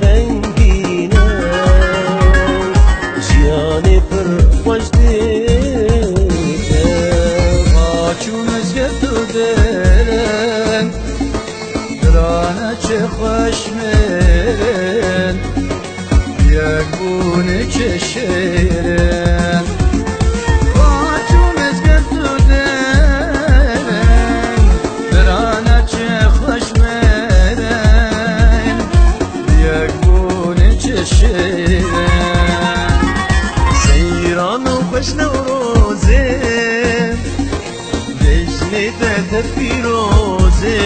رنگینه خشمن یک بونه کشیرن خاچوم از گفتودن برانه چه خشمن یک بونه کشیرن سیران و خوش نوروزه ده فیروزه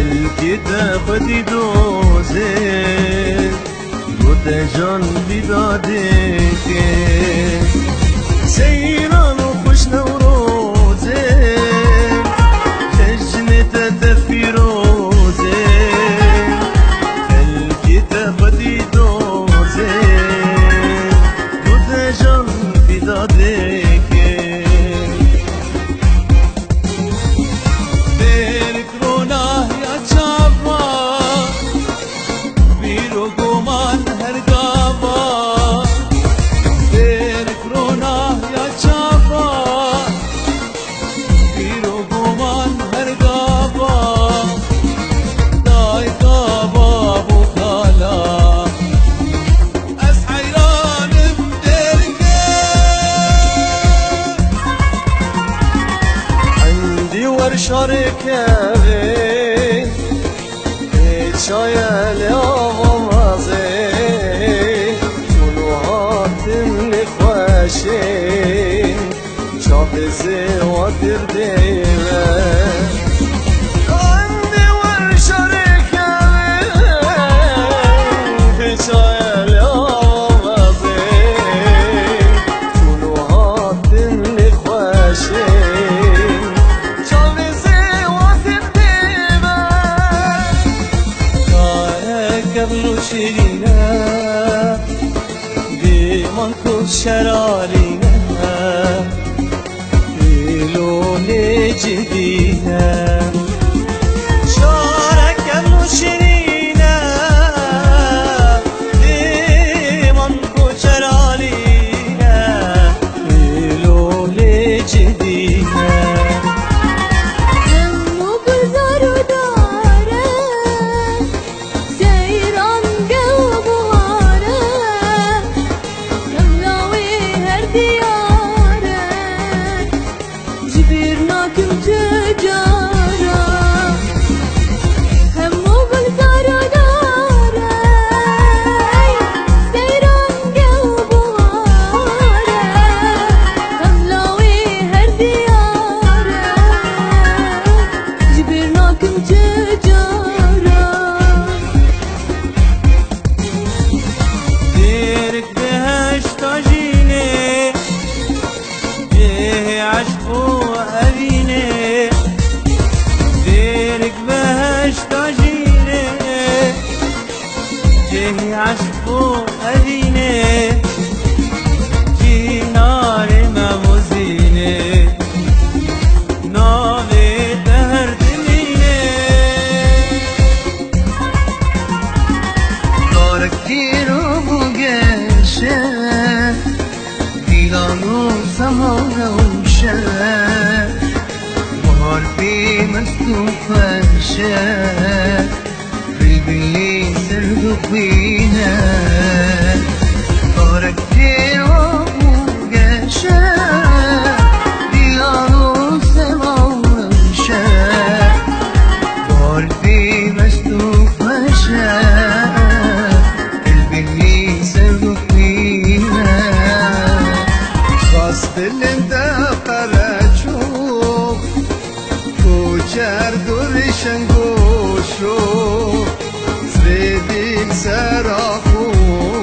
خلقی ده خودی دوزه بود جان بیداده که سیران و خوش نوروزه جشن ده فیروزه خلقی ده خودی دوزه بود جان بیداده شارکه چای لیام مازه طلوعاتم نخوشه چاپزه و دردیمه عندي ور شارکه چای لیام مازه طلوعاتم نخوشه قبل شیرینه دیمان کن شرارینه دیلون جدینه شارک قبل شیرینه دیمان کن شرارینه دیلون جدینه عشق و ارینه کنار مموزینه ناوی دردمینه دارکی رو بگشه دیلانو سمانوشه بهار بی مستوفشه بلبلی سرد فينا طارق كيرو وقشا ديارو سماوشا قلبي مستوف مشا قلبي سرد فينا غصب انت قرأتشوف كوشار درشن گوشو سرخو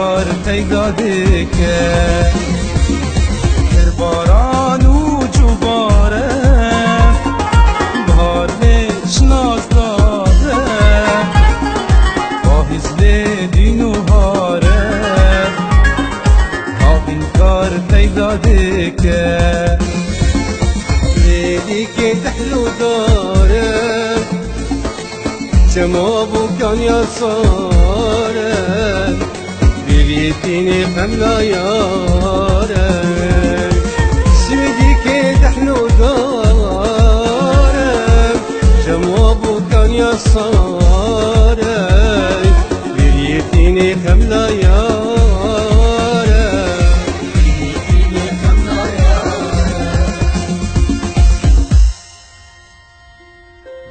کار پیدا دکه در باران و جوباره بهار نشناس داره با حزب دین و هاره این کار پیدا دکه لیلی که تحلو داره جمع بکن یا ساره ببیتینی قملا یاره سمدی که تحلو داره جمع بکن یا ساره ببیتینی قملا یاره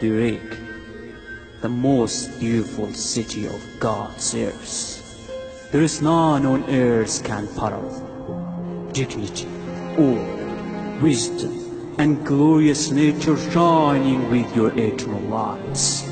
Direct, the most beautiful city of God's earth. There is none on earth can parallel. Dignity, awe, wisdom, and glorious nature shining with your eternal lights.